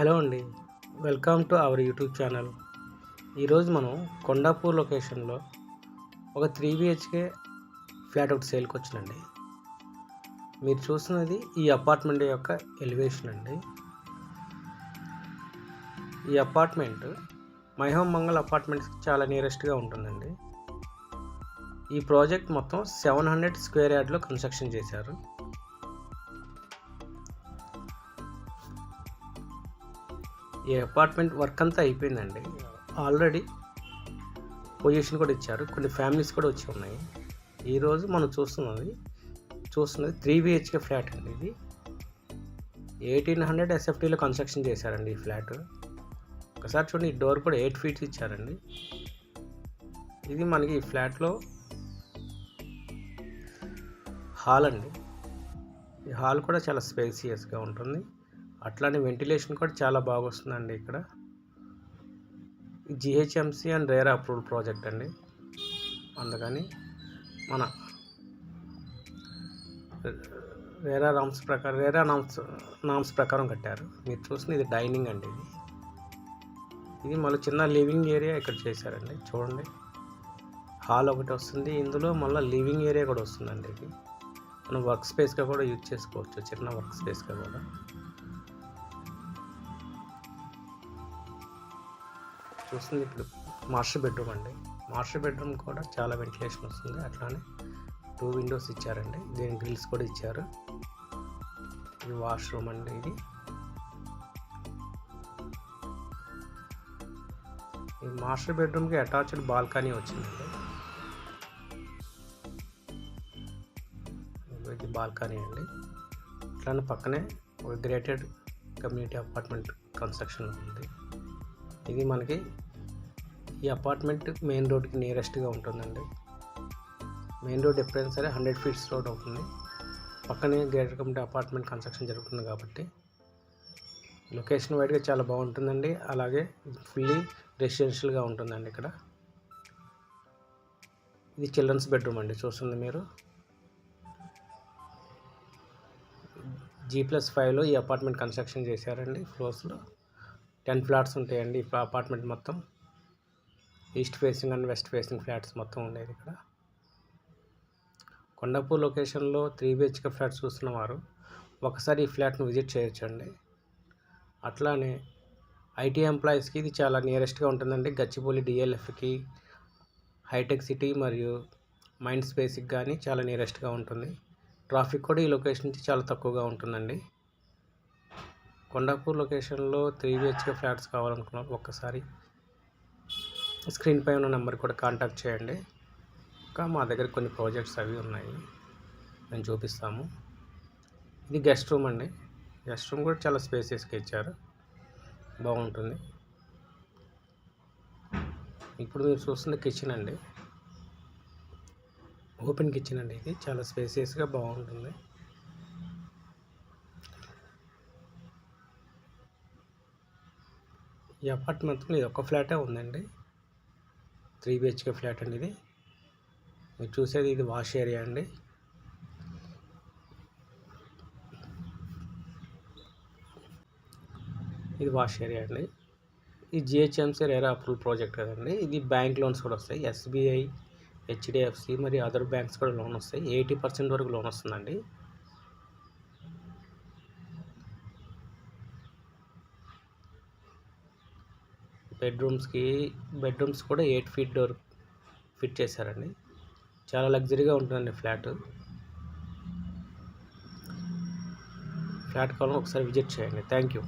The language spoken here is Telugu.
హలో అండి. Welcome to our YouTube channel. ఈరోజు మనం కొండాపూర్ లొకేషన్లో ఒక 3 బిహెచ్కే ఫ్లాట్ ఒకటి సేల్కి వచ్చిందండి. మీరు చూస్తున్నది ఈ అపార్ట్మెంట్ యొక్క ఎలివేషన్ అండి. ఈ అపార్ట్మెంట్ మైహోం మంగళ్ అపార్ట్మెంట్స్కి చాలా నియరెస్ట్గా ఉంటుందండి. ఈ ప్రాజెక్ట్ మొత్తం 700 స్క్వేర్ యార్డ్లో కన్స్ట్రక్షన్ చేశారు. ఈ అపార్ట్మెంట్ వర్క్ అంతా అయిపోయిందండి. ఆల్రెడీ పొజిషన్ కూడా ఇచ్చారు. కొన్ని ఫ్యామిలీస్ కూడా వచ్చి ఉన్నాయి. ఈరోజు మనం చూస్తున్నది 3 బిహెచ్కే ఫ్లాట్ అండి. ఇది 1800 ఎస్ఎఫ్టీలో కన్స్ట్రక్షన్ చేశారండి ఈ ఫ్లాట్. ఒకసారి చూడండి, ఈ డోర్ కూడా 8 ఫీట్స్ ఇచ్చారండి. ఇది మనకి ఈ ఫ్లాట్లో హాల్ అండి. ఈ హాల్ కూడా చాలా స్పేసియస్గా ఉంటుంది. అట్లానే వెంటిలేషన్ కూడా చాలా బాగా వస్తుందండి. ఇక్కడ GHMC and RERA approved project అండి. అందుకని మన రేరా నామ్స్ ప్రకారం కట్టారు. మీరు చూసిన ఇది డైనింగ్ అండి. ఇది మళ్ళీ చిన్న లివింగ్ ఏరియా ఇక్కడ చేశారండి. చూడండి, హాల్ ఒకటి వస్తుంది, ఇందులో మళ్ళీ లివింగ్ ఏరియా కూడా వస్తుందండి. ఇది మనం వర్క్ స్పేస్గా కూడా యూజ్ చేసుకోవచ్చు, చిన్న వర్క్ స్పేస్గా కూడా. చూస్తుంది ఇప్పుడు మాస్టర్ బెడ్రూమ్ అండి. మాస్టర్ బెడ్రూమ్ కూడా చాలా వెంటిలేషన్ వస్తుంది. అట్లానే 2 విండోస్ ఇచ్చారండి. దీని గ్రిల్స్ కూడా ఇచ్చారు. ఇది వాష్రూమ్ అండి. ఇది ఈ మాస్టర్ బెడ్రూమ్కి అటాచ్డ్ బాల్కనీ వచ్చిందండి. ఇది బాల్కనీ అండి. అట్లానే పక్కనే ఒక గ్రేటెడ్ కమ్యూనిటీ అపార్ట్మెంట్ కన్స్ట్రక్షన్ ఉంది. ఇది మనకి ఈ అపార్ట్మెంట్ మెయిన్ రోడ్కి నియరెస్ట్గా ఉంటుందండి. మెయిన్ రోడ్ ఎప్పుడైనా సరే 100 ఫీట్స్ రోడ్ అవుతుంది. పక్కనే గ్రేటర్ కమ్యూనిటీ అపార్ట్మెంట్ కన్స్ట్రక్షన్ జరుగుతుంది కాబట్టి లొకేషన్ వైడ్గా చాలా బాగుంటుందండి. అలాగే ఫుల్లీ రెసిడెన్షియల్గా ఉంటుందండి. ఇక్కడ ఇది చిల్డ్రన్స్ బెడ్రూమ్ అండి. చూస్తుంది మీరు G+5లో ఈ అపార్ట్మెంట్ కన్స్ట్రక్షన్ చేశారండి. ఫ్లోర్స్లో 10 ఫ్లాట్స్ ఉంటాయండి. ఈ అపార్ట్మెంట్ మొత్తం east facing and west facing flats మొత్తం ఉండేది. ఇక్కడ కొండాపూర్ లొకేషన్లో 3 బిహెచ్కే ఫ్లాట్స్ చూస్తున్నవారు ఒకసారి ఈ ఫ్లాట్ను విజిట్ చేయొచ్చండి. అట్లానే ఐటీ ఎంప్లాయీస్కి ఇది చాలా నియరెస్ట్గా ఉంటుందండి. గచ్చిబౌలి డిఎల్ఎఫ్కి, హైటెక్ సిటీ మరియు మైండ్ స్పేస్కి కానీ చాలా నియరెస్ట్గా ఉంటుంది. ట్రాఫిక్ కూడా ఈ లొకేషన్ నుంచి చాలా తక్కువగా ఉంటుందండి. కొండాపూర్ లొకేషన్లో 3 బిహెచ్కే ఫ్లాట్స్ కావాలనుకున్నారు ఒక్కసారి స్క్రీన్ పై ఉన్న నెంబర్ కూడా కాంటాక్ట్ చేయండి. ఇంకా మా దగ్గర కొన్ని ప్రాజెక్ట్స్ అవి ఉన్నాయి, మేము చూపిస్తాము. ఇది గెస్ట్ రూమ్ అండి. గెస్ట్ రూమ్ కూడా చాలా స్పేసియస్గా ఇచ్చారు, బాగుంటుంది. ఇప్పుడు మీరు చూస్తున్న కిచెన్ అండి, ఓపెన్ కిచెన్ అండి. ఇది చాలా స్పేసియస్గా బాగుంటుంది. ఈ అపార్ట్మెంట్లో ఇది ఒక ఫ్లాటే ఉందండి. 3 బిహెచ్కే ఫ్లాట్ అండి. ఇది మీరు చూసేది ఇది వాష్ ఏరియా అండి. ఇది వాష్ ఏరియా అండి. ఇది జిహెచ్ఎంసీ రేరా అప్రూవల్ ప్రాజెక్ట్ కదండి. ఇది బ్యాంక్ లోన్స్ కూడా వస్తాయి. ఎస్బీఐ, హెచ్డిఎఫ్సి మరియు అదర్ బ్యాంక్స్ కూడా లోన్ వస్తాయి. 80% వరకు లోన్ వస్తుందండి. బెడ్రూమ్స్ కూడా 8 ఫీట్ డోర్ ఫిట్ చేశారండి. చాలా లగ్జరీగా ఉంటుందండి ఫ్లాట్ కావాలని ఒకసారి విజిట్ చేయండి. Thank you.